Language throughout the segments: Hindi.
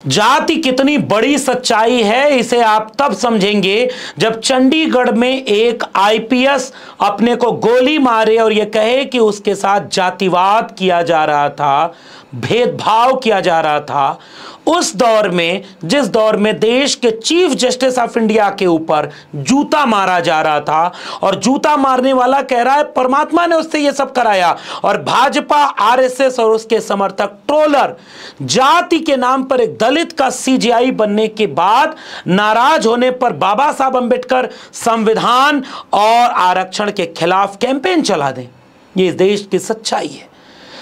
जाति कितनी बड़ी सच्चाई है इसे आप तब समझेंगे जब चंडीगढ़ में एक आईपीएस अपने को गोली मारे और यह कहे कि उसके साथ जातिवाद किया जा रहा था, भेदभाव किया जा रहा था। उस दौर में, जिस दौर में देश के चीफ जस्टिस ऑफ इंडिया के ऊपर जूता मारा जा रहा था और जूता मारने वाला कह रहा है परमात्मा ने उससे यह सब कराया, और भाजपा, आरएसएस और उसके समर्थक ट्रोलर जाति के नाम पर एक दलित का सीजीआई बनने के बाद नाराज होने पर बाबा साहब अंबेडकर संविधान और आरक्षण के खिलाफ कैंपेन चला दें। यह इस देश की सच्चाई है।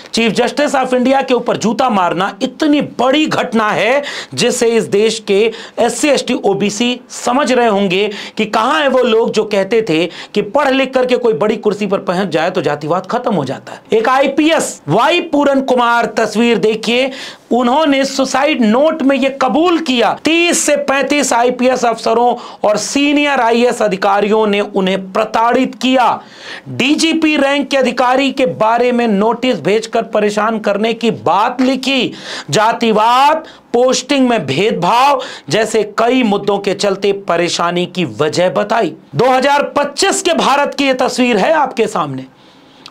चीफ जस्टिस ऑफ इंडिया के ऊपर जूता मारना इतनी बड़ी घटना है जिसे इस देश के एससी एसटी ओबीसी समझ रहे होंगे कि कहां है वो लोग जो कहते थे कि पढ़ लिख करके कोई बड़ी कुर्सी पर पहुंच जाए तो जातिवाद खत्म हो जाता है। एक आईपीएस वाई पूरन कुमार, तस्वीर देखिए, उन्होंने सुसाइड नोट में यह कबूल किया 30 से 35 आईपीएस अफसरों और सीनियर आईएएस अधिकारियों ने उन्हें प्रताड़ित किया। डीजीपी रैंक के अधिकारी के बारे में नोटिस भेजकर परेशान करने की बात लिखी। जातिवाद, पोस्टिंग में भेदभाव जैसे कई मुद्दों के चलते परेशानी की वजह बताई। 2025 के भारत की यह तस्वीर है आपके सामने,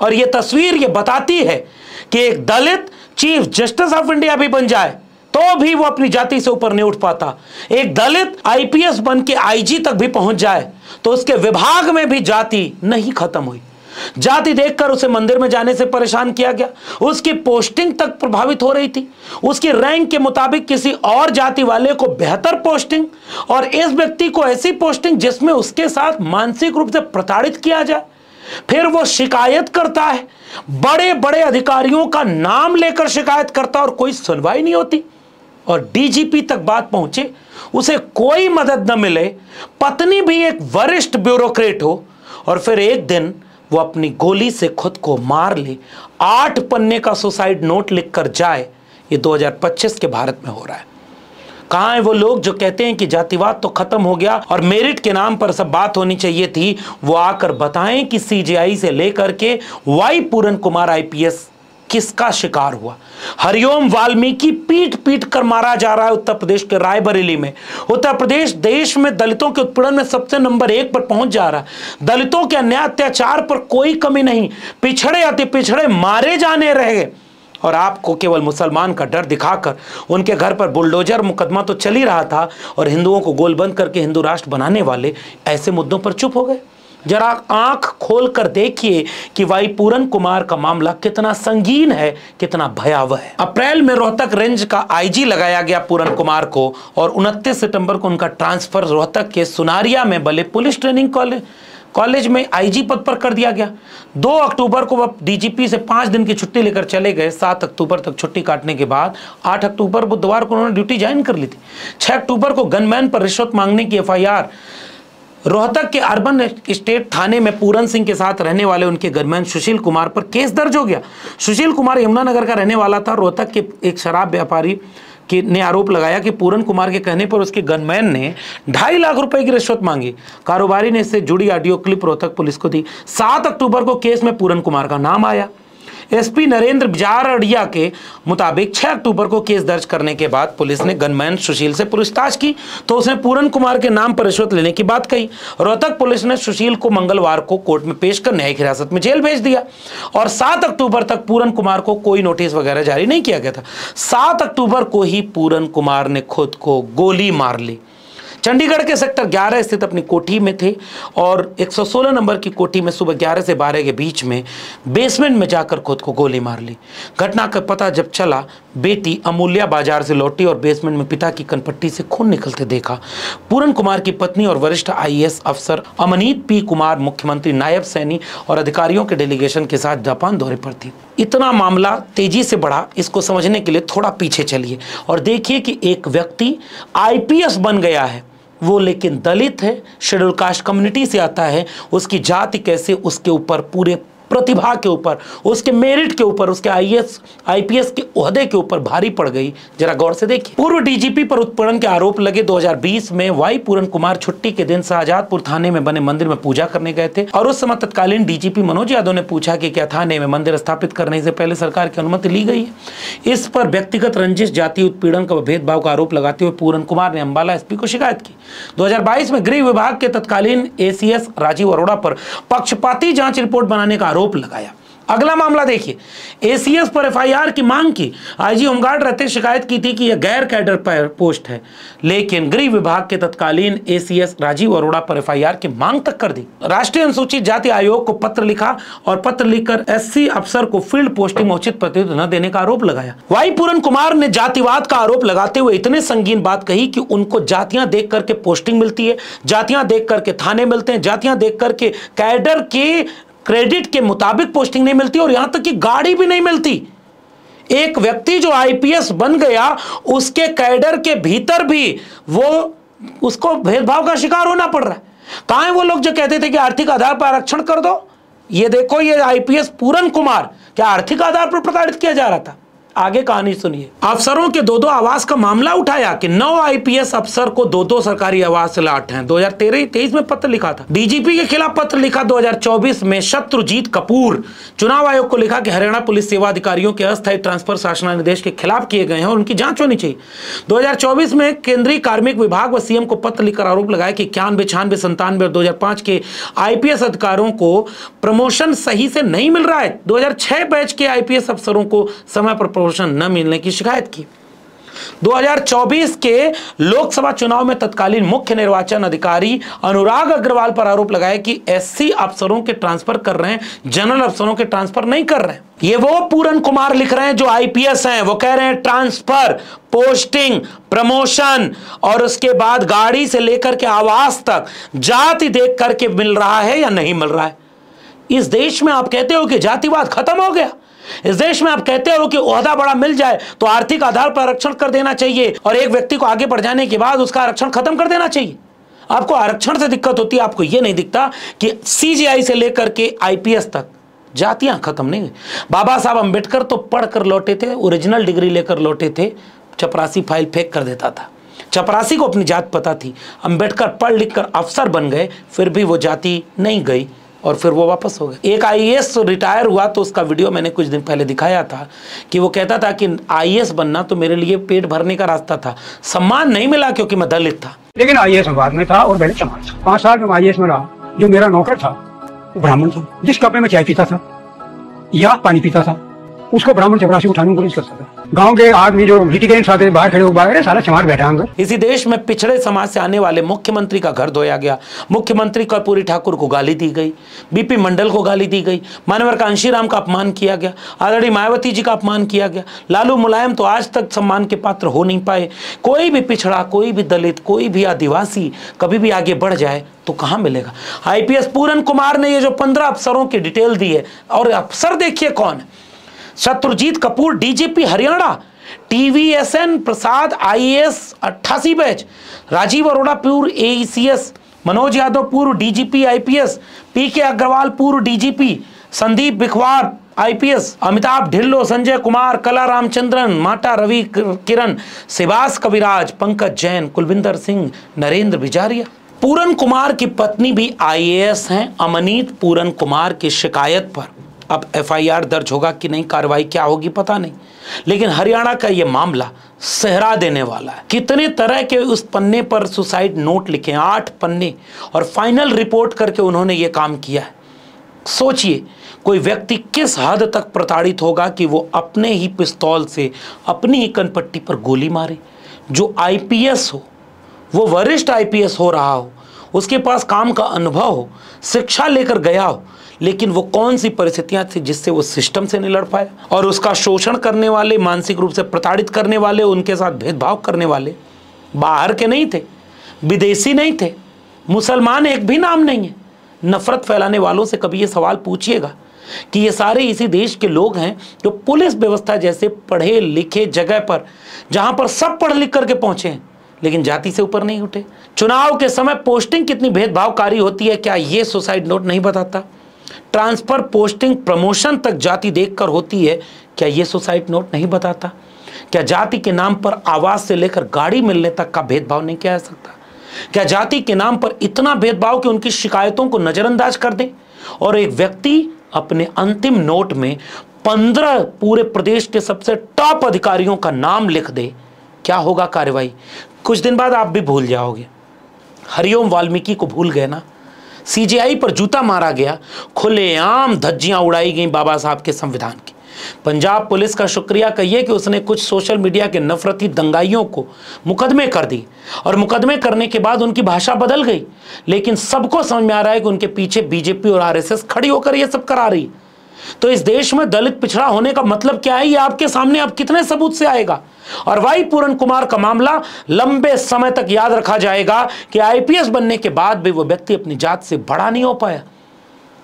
और यह तस्वीर यह बताती है कि एक दलित चीफ जस्टिस ऑफ इंडिया भी बन जाए तो भी वो अपनी जाति से ऊपर नहीं उठ पाता। एक दलित आईपीएस बन के आईजी तक भी पहुंच जाए तो उसके विभाग में भी जाति नहीं खत्म हुई। जाति देखकर उसे मंदिर में जाने से परेशान किया गया, उसकी पोस्टिंग तक प्रभावित हो रही थी, उसकी रैंक के मुताबिक किसी और जाति वाले को बेहतर पोस्टिंग और इस व्यक्ति को ऐसी पोस्टिंग जिसमें उसके साथ मानसिक रूप से प्रताड़ित किया जाए। फिर वो शिकायत करता है, बड़े बड़े अधिकारियों का नाम लेकर शिकायत करता और कोई सुनवाई नहीं होती, और डीजीपी तक बात पहुंचे उसे कोई मदद न मिले, पत्नी भी एक वरिष्ठ ब्यूरोक्रेट हो, और फिर एक दिन वो अपनी गोली से खुद को मार ले, 8 पन्ने का सुसाइड नोट लिखकर जाए। ये 2025 के भारत में हो रहा है। कहां है वो लोग जो कहते हैं कि जातिवाद तो खत्म हो गया और मेरिट के नाम पर सब बात होनी चाहिए थी? वो आकर बताएं कि सीजीआई से लेकर के वाई पूरन कुमार आईपीएस किसका शिकार हुआ। हरिओम वाल्मीकि पीट पीट कर मारा जा रहा है उत्तर प्रदेश के रायबरेली में। उत्तर प्रदेश देश में दलितों के उत्पीड़न में सबसे नंबर 1 पर पहुंच जा रहा है। दलितों के अन्याय अत्याचार पर कोई कमी नहीं, पिछड़े अति पिछड़े मारे जाने रहे, और आपको केवल मुसलमान का डर दिखाकर उनके घर पर बुलडोजर मुकदमा तो चल ही रहा था, और हिंदुओं को गोलबंद करके हिंदू राष्ट्र बनाने वाले ऐसे मुद्दों पर चुप हो गए। जरा आंख खोलकर देखिए कि वाई पूरन कुमार का मामला कितना संगीन है, कितना भयावह है। अप्रैल में रोहतक रेंज का आईजी लगाया गया पूरन कुमार को, और 29 सितंबर को उनका ट्रांसफर रोहतक के सुनारिया में बने पुलिस ट्रेनिंग कॉलेज में आईजी पद पर कर दिया गया। 2 अक्टूबर को वह डीजीपी से 5 दिन की छुट्टी लेकर चले गए। 7 अक्टूबर तक छुट्टी काटने के बाद 8 अक्टूबर बुधवार को उन्होंने ड्यूटी ज्वाइन कर ली थी। 6 अक्टूबर को गनमैन पर रिश्वत मांगने की एफआईआर रोहतक के अर्बन स्टेट थाने में पूरन सिंह के साथ रहने वाले उनके गनमैन सुशील कुमार पर केस दर्ज हो गया। सुशील कुमार यमुनानगर का रहने वाला था। रोहतक के एक शराब व्यापारी ने आरोप लगाया कि पूरन कुमार के कहने पर उसके गनमैन ने 2.5 लाख रुपए की रिश्वत मांगी। कारोबारी ने इससे जुड़ी ऑडियो क्लिप रोहतक पुलिस को दी। 7 अक्टूबर को केस में पूरन कुमार का नाम आया। एसपी नरेंद्र बिजारड़िया के मुताबिक 6 अक्टूबर को केस दर्ज करने के बाद पुलिस ने गनमैन सुशील से पूछताछ की तो उसने पूरन कुमार के नाम पर रिश्वत लेने की बात कही। रोहतक पुलिस ने सुशील को मंगलवार को कोर्ट में पेश कर न्यायिक हिरासत में जेल भेज दिया, और 7 अक्टूबर तक पूरन कुमार को कोई नोटिस वगैरह जारी नहीं किया गया था। 7 अक्टूबर को ही पूरन कुमार ने खुद को गोली मार ली। चंडीगढ़ के सेक्टर 11 स्थित अपनी कोठी में थे, और 116 नंबर की कोठी में सुबह 11 से 12 के बीच में बेसमेंट में जाकर खुद को गोली मार ली। घटना का पता जब चला, बेटी अमूल्या बाजार से लौटी और बेसमेंट में पिता की कनपट्टी से खून निकलते देखा। पूरन कुमार की पत्नी और वरिष्ठ आईएएस अफसर अमनीत पी कुमार मुख्यमंत्री, नायब सैनी और अधिकारियों के डेलीगेशन के साथ जापान दौरे पर थी। इतना मामला तेजी से बढ़ा, इसको समझने के लिए थोड़ा पीछे चलिए और देखिए कि एक व्यक्ति आईपीएस बन गया है, वो लेकिन दलित है, शेड्यूल कास्ट कम्युनिटी से आता है, उसकी जाति कैसे उसके ऊपर पूरे प्रतिभा के ऊपर, उसके मेरिट के ऊपर, उसके आईपीएस के ओहदे के ऊपर भारी पड़ गई। जरा गौर से देखिए। पूर्व डीजीपी पर उत्पीड़न के आरोप लगे। 2020 में वाई पूरन कुमार छुट्टी के दिन शाहजहांपुर थाने में बने मंदिर में पूजा करने गए थे और उस समय तत्कालीन डीजीपी मनोज यादव ने पूछा कि क्या थाने में मंदिर स्थापित करने से पहले सरकार की अनुमति ली गई है। इस पर व्यक्तिगत रंजिश, जातीय उत्पीड़न का भेदभाव का आरोप लगाते हुए पूरन कुमार ने अंबाला एसपी को शिकायत की। 2022 में गृह विभाग के तत्कालीन एसीएस राजीव अरोड़ा पर पक्षपाती जांच रिपोर्ट बनाने का आरोप लगाया। अगला मामला देखिए, एसीएस पर एफआईआर की मांग की। आईजी होमगार्ड रहते शिकायत की थी कि यह गैर कैडर पर पोस्ट है, लेकिन गृह विभाग के तत्कालीन एसीएस राजीव अरोड़ा पर एफआईआर की मांग तक कर दी। राष्ट्रीय अनुसूचित जाति आयोग को पत्र लिखा और पत्र लिखकर एससी अफसर को फील्ड पोस्टिंग में उचित प्रतिनिधित्व न देने का आरोप लगाया। वाई पूरन कुमार ने जातिवाद का आरोप लगाते हुए इतने संगीन बात कही कि उनको जातियां देख करके पोस्टिंग मिलती है, जातियां देख करके थाने मिलते हैं, जातियां देख करके कैडर के क्रेडिट के मुताबिक पोस्टिंग नहीं मिलती और यहां तक कि गाड़ी भी नहीं मिलती। एक व्यक्ति जो आईपीएस बन गया, उसके कैडर के भीतर भी उसको भेदभाव का शिकार होना पड़ रहा है। कहां है वो लोग जो कहते थे कि आर्थिक आधार पर आरक्षण कर दो? ये देखो, ये आईपीएस पूरन कुमार क्या आर्थिक आधार पर प्रताड़ित किया जा रहा था? आगे कहानी सुनिए। अफसरों के 2-2 आवास का मामला उठाया कि 9 आईपीएस अफसर को 2-2 सरकारी आवास अलाट हैं। 2023 में पत्र लिखा था। डीजीपी के खिलाफ पत्र लिखा 2024 में शत्रुजीत कपूर। चुनाव आयोग को लिखा कि हरियाणा पुलिस सेवा अधिकारियों के अस्थायी ट्रांसफर शासनादेश के खिलाफ किए गए हैं और उनकी जांच होनी चाहिए। 2024 में केंद्रीय कार्मिक विभाग व सीएम को पत्र लिखकर आरोप लगाया कि 91, 96, 97 और 2005 के आईपीएस अधिकारियों को प्रमोशन सही से नहीं मिल रहा है। 2006 बैच के आईपीएस अफसरों को समय पर न मिलने की शिकायत की। 2024 के लोकसभा चुनाव में तत्कालीन मुख्य निर्वाचन अधिकारी अनुराग अग्रवाल पर आरोप लगाया कि एससी अफसरों के ट्रांसफर कर रहे हैं, जनरल अफसरों के ट्रांसफर नहीं कर रहे हैं। ये वो पूरन कुमार लिख रहे हैं जो आईपीएस हैं। वो कह रहे हैं ट्रांसफर, पोस्टिंग, प्रमोशन और उसके बाद गाड़ी से लेकर के आवास तक जाति देख करके मिल रहा है या नहीं मिल रहा है। इस देश में आप कहते हो कि जातिवाद खत्म हो गया। इस देश में आप कहते हो कि ओहदा बड़ा मिल जाए तो आर्थिक आधार पर आरक्षण कर देना चाहिए और एक व्यक्ति को आगे बढ़ जाने के बाद उसका आरक्षण खत्म कर देना चाहिए। आपको आरक्षण से दिक्कत होती है, आपको यह नहीं दिखता कि सीजीआई से लेकर के आईपीएस तक जातियां खत्म नहीं। बाबा साहब अंबेडकर तो पढ़ कर लौटे थे, ओरिजिनल डिग्री लेकर लौटे थे, चपरासी फाइल फेंक कर देता था। चपरासी को अपनी जात पता थी। अंबेडकर पढ़ लिख कर अफसर बन गए, फिर भी वो जाति नहीं गई और फिर वो वापस हो गए। एक आईएएस रिटायर हुआ तो उसका वीडियो मैंने कुछ दिन पहले दिखाया था कि वो कहता था कि आईएएस बनना तो मेरे लिए पेट भरने का रास्ता था, सम्मान नहीं मिला क्योंकि मैं दलित था। लेकिन आईएएस बाद में था और दलित समाज था। 5 साल में आईएएस में रहा। जो मेरा नौकर था वो ब्राह्मण था। जिस कपड़े में चाय पीता था या पानी पीता था उसको ब्राह्मण चपरासी उठाने में पुलिस कर सकता। गांव के आदमी जो लिटिगेंट्स आते बाहर खड़े होकर सारा समाज बैठा अंदर। इसी देश में पिछड़े समाज से आने वाले मुख्यमंत्री का घर धोया गया। मुख्यमंत्री कर्पूरी ठाकुर को गाली दी गई, बीपी मंडल को गाली दी गई, मानवर कांशीराम का अपमान किया गया, आदरणीय मायावती जी का अपमान किया गया। लालू मुलायम तो आज तक सम्मान के पात्र हो नहीं पाए। कोई भी पिछड़ा, कोई भी दलित, कोई भी आदिवासी कभी भी आगे बढ़ जाए तो कहां मिलेगा। आईपीएस पूरन कुमार ने ये जो 15 अफसरों की डिटेल दी है, और अफसर देखिए कौन है। शत्रुजीत कपूर डीजीपी हरियाणा, टीवीएसएन प्रसाद आईएएस 88 बैच, राजीव अरोड़ा पूर्व एसीएस, मनोज यादव पूर्व डीजीपी आईपीएस, पीके अग्रवाल पूर्व डीजीपी, संदीप बिखवार आईपीएस, अमिताभ ढिल्लो, संजय कुमार, कला रामचंद्रन, माटा रवि किरण, शिवास कविराज, पंकज जैन, कुलविंदर सिंह, नरेंद्र बिजारिया। पूरन कुमार की पत्नी भी आईएएस हैं। अमनीत पूरन कुमार की शिकायत पर अब एफआईआर दर्ज होगा कि नहीं, कार्रवाई क्या होगी पता नहीं, लेकिन हरियाणा का यह मामला सहरा देने वाला है। कितने तरह के उस पन्ने पर सुसाइड नोट लिखे, 8 पन्ने, और फाइनल रिपोर्ट करके उन्होंने ये काम किया है। सोचिए कोई व्यक्ति किस हद तक प्रताड़ित होगा कि वो अपने ही पिस्तौल से अपनी ही कनपट्टी पर गोली मारे। जो आईपीएस हो, वो वरिष्ठ आईपीएस हो रहा हो, उसके पास काम का अनुभव हो, शिक्षा लेकर गया हो, लेकिन वो कौन सी परिस्थितियां थी जिससे वो सिस्टम से नहीं लड़ पाया। और उसका शोषण करने वाले, मानसिक रूप से प्रताड़ित करने वाले, उनके साथ भेदभाव करने वाले बाहर के नहीं थे, विदेशी नहीं थे, मुसलमान एक भी नाम नहीं है। नफरत फैलाने वालों से कभी ये सवाल पूछिएगा कि ये सारे इसी देश के लोग हैं जो पुलिस व्यवस्था जैसे पढ़े लिखे जगह पर, जहां पर सब पढ़ लिख करके पहुंचे हैं, लेकिन जाति से ऊपर नहीं उठे। चुनाव के समय पोस्टिंग कितनी भेदभावकारी होती है, क्या ये सुसाइड नोट नहीं बताता? ट्रांसफर, पोस्टिंग, प्रमोशन तक जाति देखकर होती है, क्या यह सुसाइड नोट नहीं बताता? क्या जाति के नाम पर आवास से लेकर गाड़ी मिलने तक का भेदभाव नहीं किया जा सकता? क्या जाति के नाम पर इतना भेदभाव कि उनकी शिकायतों को नजरअंदाज कर दें और एक व्यक्ति अपने अंतिम नोट में 15 पूरे प्रदेश के सबसे टॉप अधिकारियों का नाम लिख दे? क्या होगा कार्रवाई? कुछ दिन बाद आप भी भूल जाओगे। हरिओम वाल्मीकि को भूल गए ना? सीजेआई पर जूता मारा गया, खुलेआम धज्जियां उड़ाई गई बाबा साहब के संविधान की। पंजाब पुलिस का शुक्रिया कहिए कि उसने कुछ सोशल मीडिया के नफरती दंगाइयों को मुकदमे कर दी और मुकदमे करने के बाद उनकी भाषा बदल गई, लेकिन सबको समझ में आ रहा है कि उनके पीछे बीजेपी और आरएसएस खड़ी होकर यह सब करा रही। तो इस देश में दलित पिछड़ा होने का मतलब क्या है, ये आपके सामने अब कितने सबूत से आएगा। और वाई पूरन कुमार का मामला लंबे समय तक याद रखा जाएगा कि आईपीएस बनने के बाद भी वो व्यक्ति अपनी जात से बड़ा नहीं हो पाया।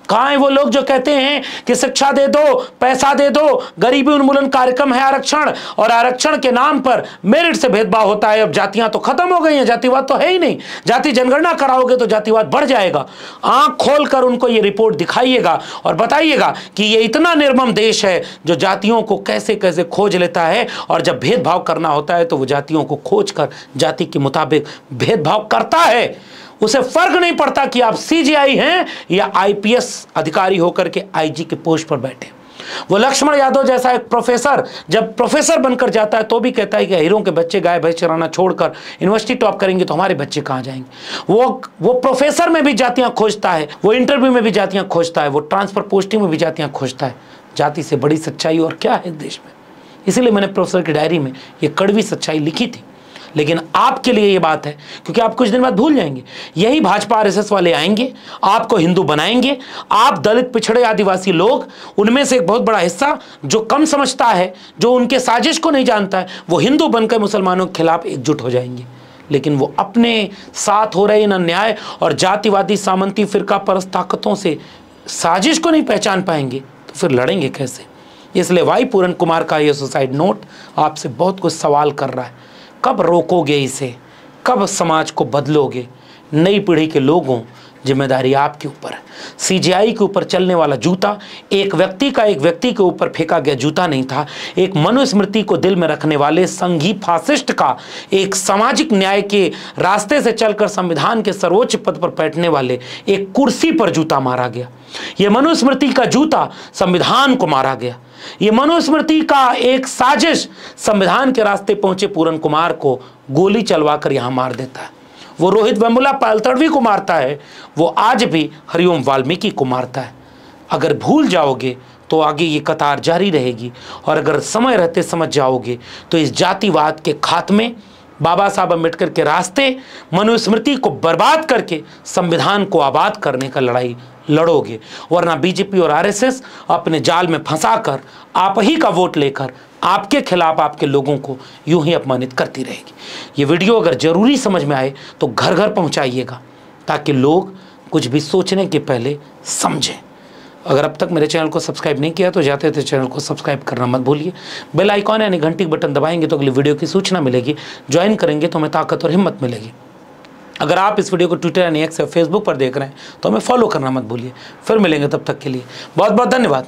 कहां है वो लोग जो कहते हैं कि शिक्षा दे दो, पैसा दे दो, गरीबी उन्मूलन कार्यक्रम है आरक्षण, और आरक्षण के नाम पर मेरिट से भेदभाव होता है। अब जातियां तो खत्म हो गई हैं, जातिवाद तो है ही नहीं। जाति जनगणना कराओगे तो जातिवाद बढ़ जाएगा। आंख खोलकर उनको ये रिपोर्ट दिखाइएगा और बताइएगा कि ये इतना निर्मम देश है जो जातियों को कैसे कैसे खोज लेता है, और जब भेदभाव करना होता है तो वो जातियों को खोज कर जाति के मुताबिक भेदभाव करता है। उसे फर्क नहीं पड़ता कि आप सीजीआई हैं या आईपीएस अधिकारी होकर के आईजी के पोस्ट पर बैठे। वो लक्ष्मण यादव जैसा एक प्रोफेसर जब प्रोफेसर बनकर जाता है तो भी कहता है कि हीरों के बच्चे गाय भैंस चराना छोड़कर यूनिवर्सिटी टॉप करेंगे तो हमारे बच्चे कहाँ जाएंगे। वो प्रोफेसर में भी जातियां खोजता है, वो इंटरव्यू में भी जातियां खोजता है, वो ट्रांसफर पोस्टिंग में भी जातियां खोजता है। जाति से बड़ी सच्चाई और क्या है देश में। इसीलिए मैंने प्रोफेसर की डायरी में ये कड़वी सच्चाई लिखी थी। लेकिन आपके लिए ये बात है क्योंकि आप कुछ दिन बाद भूल जाएंगे। यही भाजपा आरएसएस वाले आएंगे, आपको हिंदू बनाएंगे। आप दलित, पिछड़े, आदिवासी लोग, उनमें से एक बहुत बड़ा हिस्सा जो कम समझता है, जो उनके साजिश को नहीं जानता है, वो हिंदू बनकर मुसलमानों के खिलाफ एकजुट हो जाएंगे। लेकिन वो अपने साथ हो रहे इन अन्याय और जातिवादी, सामंती, फिरका परस्त ताकतों से साजिश को नहीं पहचान पाएंगे तो फिर लड़ेंगे कैसे। इसलिए वाई पूरन कुमार का ये सुसाइड नोट आपसे बहुत कुछ सवाल कर रहा है। कब रोकोगे इसे, कब समाज को बदलोगे? नई पीढ़ी के लोगों, जिम्मेदारी आपके ऊपर है। सीजीआई के ऊपर चलने वाला जूता एक व्यक्ति के ऊपर फेंका गया जूता नहीं था, एक मनुस्मृति को दिल में रखने वाले संघी फासिस्ट का, एक सामाजिक न्याय के रास्ते से चलकर संविधान के सर्वोच्च पद पर बैठने वाले एक कुर्सी पर जूता मारा गया। यह मनुस्मृति का जूता संविधान को मारा गया। ये मनुस्मृति का एक साजिश संविधान के रास्ते पहुंचे पूरन कुमार को गोली चलवाकर यहां मार देता है। वो रोहित वेमुला पायल तड़वी को मारता है, वो आज भी हरिओम वाल्मीकि को मारता है। अगर भूल जाओगे तो आगे ये कतार जारी रहेगी, और अगर समय रहते समझ जाओगे तो इस जातिवाद के खात्मे, बाबा साहब अम्बेडकर के रास्ते, मनुस्मृति को बर्बाद करके संविधान को आबाद करने का लड़ाई लड़ोगे। वरना बीजेपी और आरएसएस अपने जाल में फंसाकर आप ही का वोट लेकर आपके खिलाफ आपके लोगों को यूं ही अपमानित करती रहेगी। ये वीडियो अगर जरूरी समझ में आए तो घर घर पहुंचाइएगा ताकि लोग कुछ भी सोचने के पहले समझें। अगर अब तक मेरे चैनल को सब्सक्राइब नहीं किया तो जाते थे चैनल को सब्सक्राइब करना मत भूलिए। बेल आइकॉन यानी घंटी का बटन दबाएंगे तो अगली वीडियो की सूचना मिलेगी। ज्वाइन करेंगे तो हमें ताकत और हिम्मत मिलेगी। अगर आप इस वीडियो को ट्विटर यानी एक्स या फेसबुक पर देख रहे हैं तो हमें फॉलो करना मत भूलिए। फिर मिलेंगे, तब तक के लिए बहुत बहुत धन्यवाद।